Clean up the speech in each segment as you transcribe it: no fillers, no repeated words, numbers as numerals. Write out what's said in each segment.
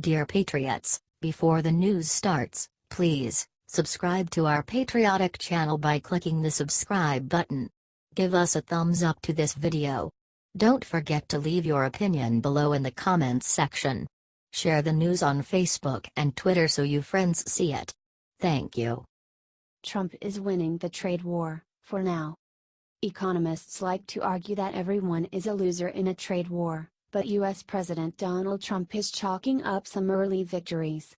Dear Patriots, before the news starts, please subscribe to our patriotic channel by clicking the subscribe button. Give us a thumbs up to this video. Don't forget to leave your opinion below in the comments section. Share the news on Facebook and Twitter so you friends see it. Thank you. Trump is winning the trade war, for now. Economists like to argue that everyone is a loser in a trade war, but US President Donald Trump is chalking up some early victories.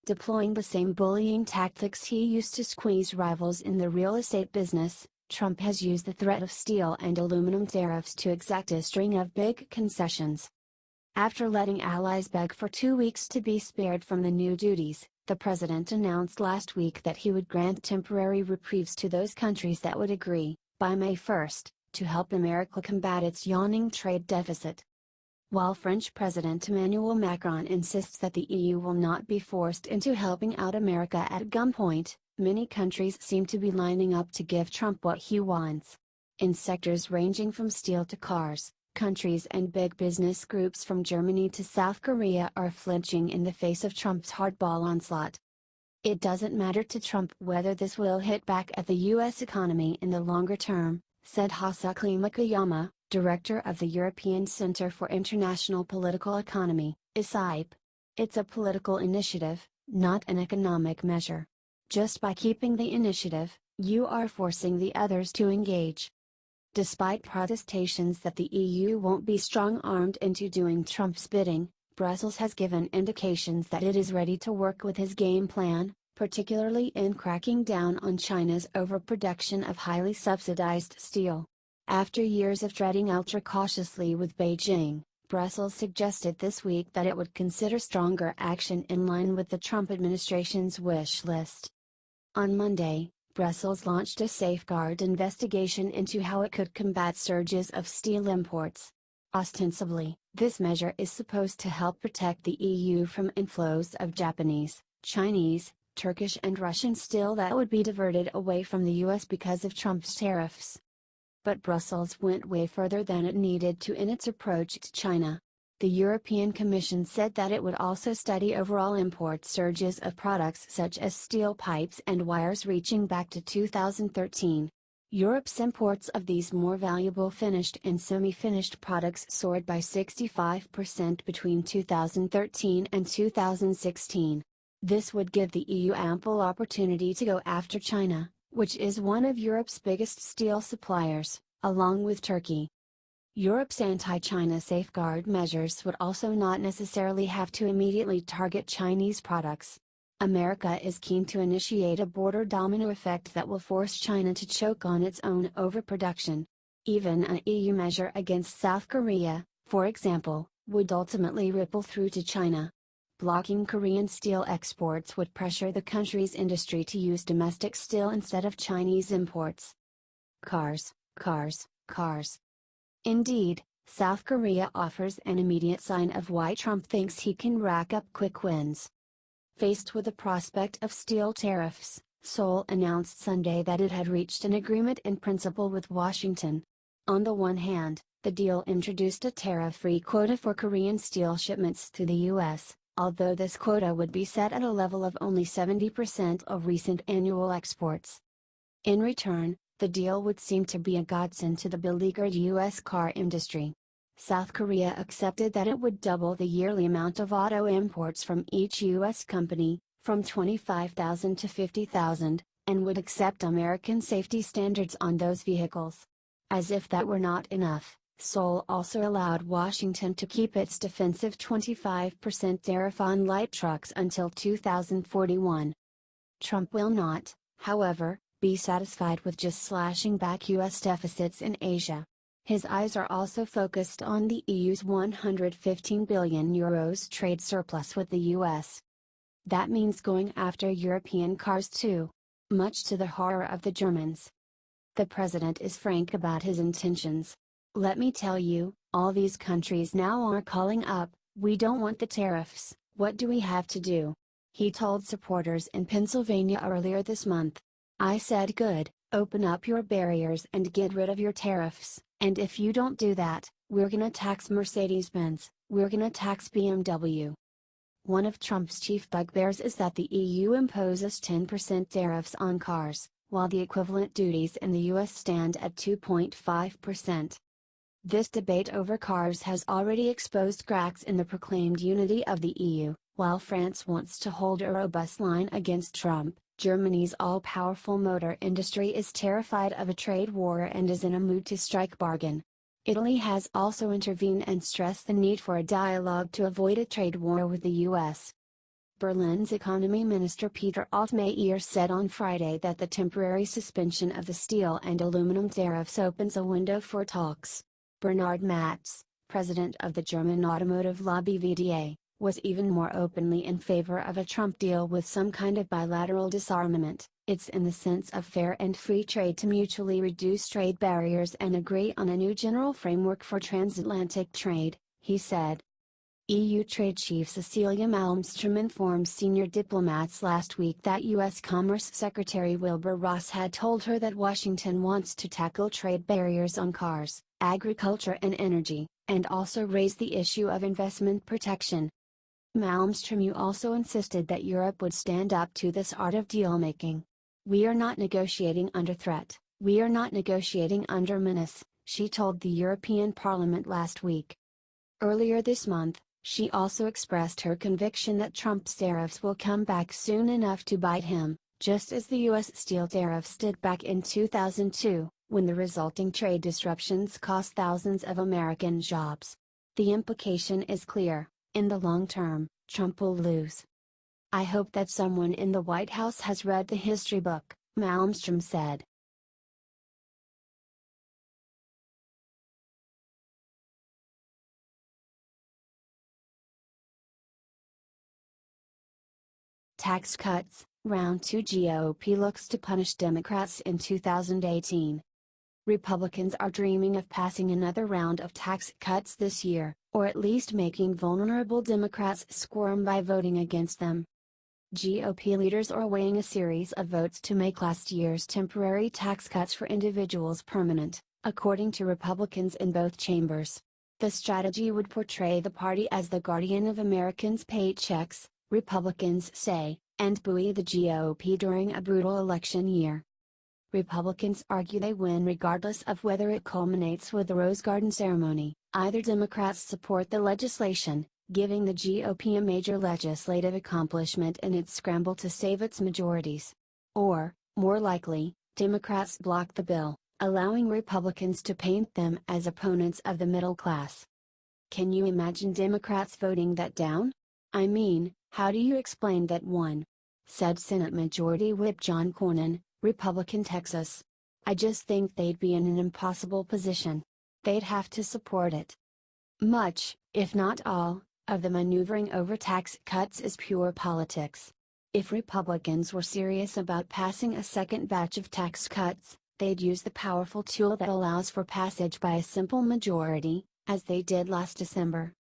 Deploying the same bullying tactics he used to squeeze rivals in the real estate business, Trump has used the threat of steel and aluminum tariffs to exact a string of big concessions. After letting allies beg for 2 weeks to be spared from the new duties, the president announced last week that he would grant temporary reprieves to those countries that would agree, by May 1, to help America combat its yawning trade deficit. While French President Emmanuel Macron insists that the EU will not be forced into helping out America at gunpoint, many countries seem to be lining up to give Trump what he wants. In sectors ranging from steel to cars, countries and big business groups from Germany to South Korea are flinching in the face of Trump's hardball onslaught. It doesn't matter to Trump whether this will hit back at the U.S. economy in the longer term, said Hasaki Mikuyama, director of the European Center for International Political Economy, ESIP. It's a political initiative, not an economic measure. Just by keeping the initiative, you are forcing the others to engage. Despite protestations that the EU won't be strong-armed into doing Trump's bidding, Brussels has given indications that it is ready to work with his game plan, particularly in cracking down on China's overproduction of highly subsidized steel. After years of treading ultra-cautiously with Beijing, Brussels suggested this week that it would consider stronger action in line with the Trump administration's wish list. On Monday, Brussels launched a safeguard investigation into how it could combat surges of steel imports. Ostensibly, this measure is supposed to help protect the EU from inflows of Japanese, Chinese, Turkish and Russian steel that would be diverted away from the US because of Trump's tariffs. But Brussels went way further than it needed to in its approach to China. The European Commission said that it would also study overall import surges of products such as steel pipes and wires reaching back to 2013. Europe's imports of these more valuable finished and semi-finished products soared by 65% between 2013 and 2016. This would give the EU ample opportunity to go after China, which is one of Europe's biggest steel suppliers, along with Turkey. Europe's anti-China safeguard measures would also not necessarily have to immediately target Chinese products. America is keen to initiate a border domino effect that will force China to choke on its own overproduction. Even an EU measure against South Korea, for example, would ultimately ripple through to China. Blocking Korean steel exports would pressure the country's industry to use domestic steel instead of Chinese imports. Cars, cars, cars. Indeed, South Korea offers an immediate sign of why Trump thinks he can rack up quick wins. Faced with the prospect of steel tariffs, Seoul announced Sunday that it had reached an agreement in principle with Washington. On the one hand, the deal introduced a tariff-free quota for Korean steel shipments to the U.S., although this quota would be set at a level of only 70% of recent annual exports. In return, the deal would seem to be a godsend to the beleaguered U.S. car industry. South Korea accepted that it would double the yearly amount of auto imports from each U.S. company, from 25,000 to 50,000, and would accept American safety standards on those vehicles. As if that were not enough, Seoul also allowed Washington to keep its defensive 25% tariff on light trucks until 2041. Trump will not, however, be satisfied with just slashing back U.S. deficits in Asia. His eyes are also focused on the EU's €115 billion trade surplus with the US. That means going after European cars too. Much to the horror of the Germans. The president is frank about his intentions. Let me tell you, all these countries now are calling up, we don't want the tariffs, what do we have to do? He told supporters in Pennsylvania earlier this month. I said good, open up your barriers and get rid of your tariffs, and if you don't do that, we're gonna tax Mercedes-Benz, we're gonna tax BMW. One of Trump's chief bugbears is that the EU imposes 10% tariffs on cars, while the equivalent duties in the US stand at 2.5%. This debate over cars has already exposed cracks in the proclaimed unity of the EU. While France wants to hold a robust line against Trump, Germany's all-powerful motor industry is terrified of a trade war and is in a mood to strike bargain. Italy has also intervened and stressed the need for a dialogue to avoid a trade war with the US. Berlin's economy minister Peter Altmaier said on Friday that the temporary suspension of the steel and aluminum tariffs opens a window for talks. Bernhard Matz, president of the German automotive lobby VDA, was even more openly in favor of a Trump deal with some kind of bilateral disarmament. It's in the sense of fair and free trade to mutually reduce trade barriers and agree on a new general framework for transatlantic trade, he said. EU Trade Chief Cecilia Malmström informed senior diplomats last week that U.S. Commerce Secretary Wilbur Ross had told her that Washington wants to tackle trade barriers on cars, agriculture and energy, and also raise the issue of investment protection. Malmström also insisted that Europe would stand up to this art of deal-making. "We are not negotiating under threat, we are not negotiating under menace," she told the European Parliament last week. Earlier this month, she also expressed her conviction that Trump's tariffs will come back soon enough to bite him, just as the U.S. steel tariffs did back in 2002, when the resulting trade disruptions cost thousands of American jobs. The implication is clear: in the long term, Trump will lose. "I hope that someone in the White House has read the history book," Malmström said. Tax cuts, round 2. GOP looks to punish Democrats in 2018. Republicans are dreaming of passing another round of tax cuts this year, or at least making vulnerable Democrats squirm by voting against them. GOP leaders are weighing a series of votes to make last year's temporary tax cuts for individuals permanent, according to Republicans in both chambers. The strategy would portray the party as the guardian of Americans' paychecks, Republicans say, and buoy the GOP during a brutal election year. Republicans argue they win regardless of whether it culminates with the Rose Garden ceremony. Either Democrats support the legislation, giving the GOP a major legislative accomplishment in its scramble to save its majorities. Or, more likely, Democrats block the bill, allowing Republicans to paint them as opponents of the middle class. Can you imagine Democrats voting that down? "I mean, how do you explain that one?" said Senate Majority Whip John Cornyn, Republican Texas. "I just think they'd be in an impossible position. They'd have to support it." Much, if not all, of the maneuvering over tax cuts is pure politics. If Republicans were serious about passing a second batch of tax cuts, they'd use the powerful tool that allows for passage by a simple majority, as they did last December.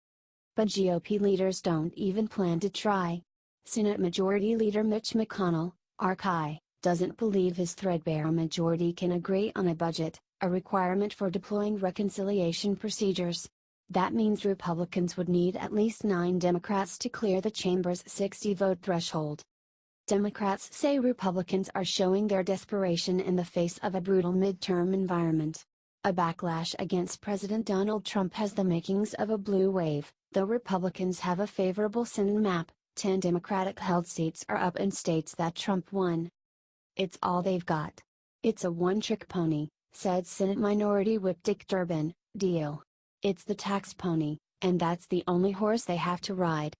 But GOP leaders don't even plan to try. Senate Majority Leader Mitch McConnell, RCI, doesn't believe his threadbare majority can agree on a budget, a requirement for deploying reconciliation procedures. That means Republicans would need at least 9 Democrats to clear the chamber's 60-vote threshold. Democrats say Republicans are showing their desperation in the face of a brutal midterm environment. A backlash against President Donald Trump has the makings of a blue wave. Though Republicans have a favorable Senate map, 10 Democratic-held seats are up in states that Trump won. "It's all they've got. It's a one-trick pony," said Senate Minority Whip Dick Durbin. "Deal. It's the tax pony, and that's the only horse they have to ride."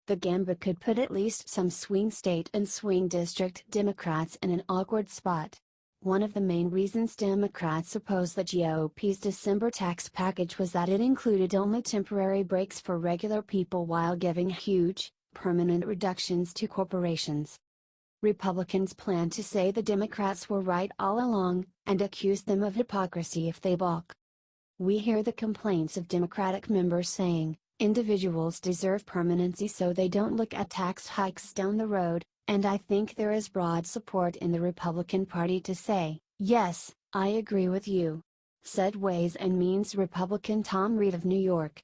The gambit could put at least some swing state and swing district Democrats in an awkward spot. One of the main reasons Democrats oppose the GOP's December tax package was that it included only temporary breaks for regular people while giving huge, permanent reductions to corporations. Republicans plan to say the Democrats were right all along, and accuse them of hypocrisy if they balk. We hear the complaints of Democratic members saying, individuals deserve permanency so they don't look at tax hikes down the road, and I think there is broad support in the Republican Party to say, "Yes, I agree with you," said Ways and Means Republican Tom Reed of New York.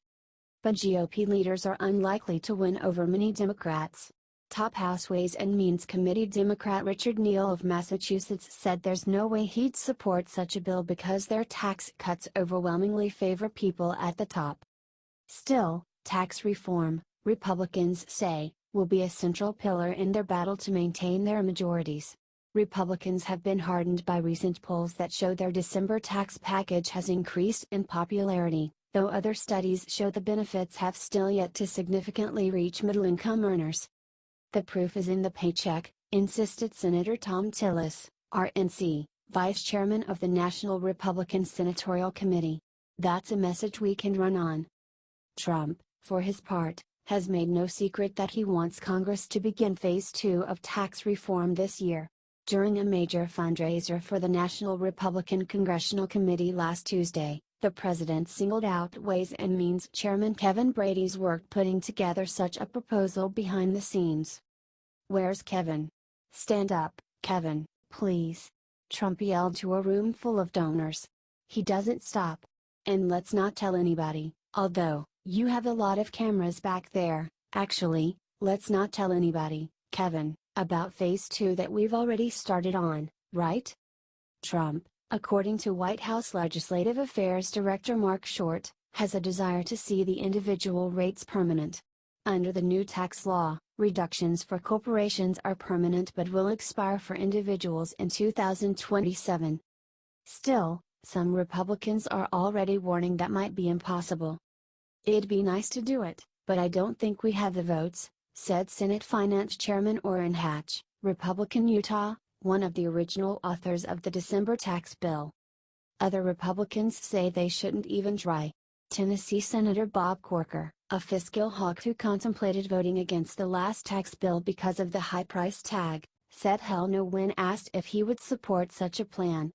but GOP leaders are unlikely to win over many Democrats. Top House Ways and Means Committee Democrat Richard Neal of Massachusetts said there's no way he'd support such a bill because their tax cuts overwhelmingly favor people at the top. Still, tax reform, Republicans say, will be a central pillar in their battle to maintain their majorities. Republicans have been hardened by recent polls that show their December tax package has increased in popularity, though other studies show the benefits have still yet to significantly reach middle-income earners. The proof is in the paycheck, insisted Senator Tom Tillis, RNC, vice chairman of the National Republican Senatorial Committee. That's a message we can run on. Trump, for his part, has made no secret that he wants Congress to begin Phase 2 of tax reform this year. During a major fundraiser for the National Republican Congressional Committee last Tuesday, the president singled out Ways and Means Chairman Kevin Brady's work putting together such a proposal behind the scenes. "Where's Kevin? Stand up, Kevin, please," Trump yelled to a room full of donors. "He doesn't stop. And let's not tell anybody, although, you have a lot of cameras back there, actually, let's not tell anybody, Kevin, about Phase 2 that we've already started on, right?" Trump, according to White House Legislative Affairs Director Mark Short, has a desire to see the individual rates permanent. Under the new tax law, reductions for corporations are permanent but will expire for individuals in 2027. Still, some Republicans are already warning that might be impossible. "It'd be nice to do it, but I don't think we have the votes," said Senate Finance Chairman Orrin Hatch, Republican Utah, one of the original authors of the December tax bill. Other Republicans say they shouldn't even try. Tennessee Senator Bob Corker, a fiscal hawk who contemplated voting against the last tax bill because of the high price tag, said hell no when asked if he would support such a plan.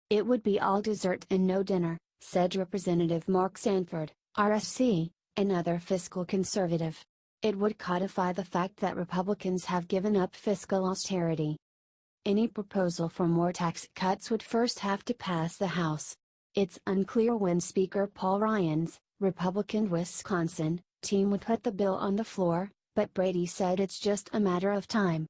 "It would be all dessert and no dinner," said Representative Mark Sanford, RSC, another fiscal conservative. "It would codify the fact that Republicans have given up fiscal austerity." Any proposal for more tax cuts would first have to pass the House. It's unclear when Speaker Paul Ryan's, Republican Wisconsin, team would put the bill on the floor, but Brady said it's just a matter of time.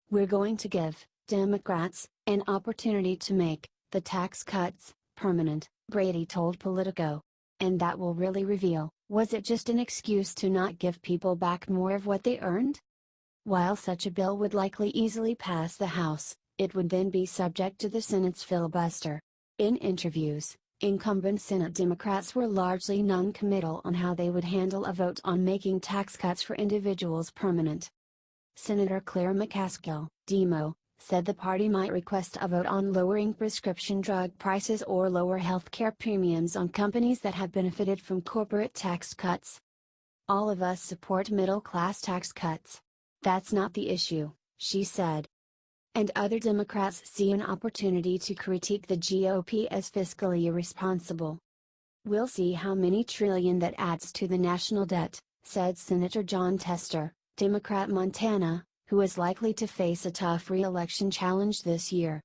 "We're going to give Democrats an opportunity to make the tax cuts permanent," Brady told Politico. "And that will really reveal, was it just an excuse to not give people back more of what they earned?" While such a bill would likely easily pass the House, it would then be subject to the Senate's filibuster. In interviews, incumbent Senate Democrats were largely non-committal on how they would handle a vote on making tax cuts for individuals permanent. Senator Claire McCaskill, Demo, said the party might request a vote on lowering prescription drug prices or lower health care premiums on companies that have benefited from corporate tax cuts. "All of us support middle-class tax cuts. That's not the issue," she said. And other Democrats see an opportunity to critique the GOP as fiscally irresponsible. "We'll see how many trillion that adds to the national debt," said Senator John Tester, Democrat Montana, who is likely to face a tough re-election challenge this year.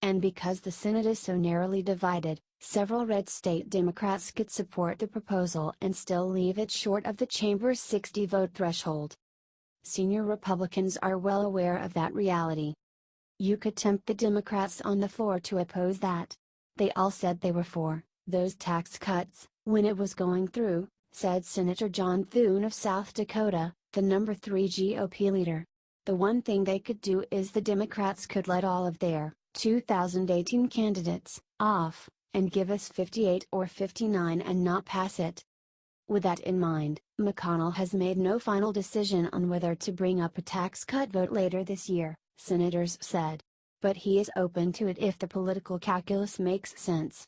And because the Senate is so narrowly divided, several red state Democrats could support the proposal and still leave it short of the chamber's 60-vote threshold. Senior Republicans are well aware of that reality. "You could tempt the Democrats on the floor to oppose that. They all said they were for those tax cuts when it was going through," said Senator John Thune of South Dakota, the number 3 GOP leader. "The one thing they could do is the Democrats could let all of their 2018 candidates off, and give us 58 or 59 and not pass it." With that in mind, McConnell has made no final decision on whether to bring up a tax cut vote later this year, senators said. But he is open to it if the political calculus makes sense.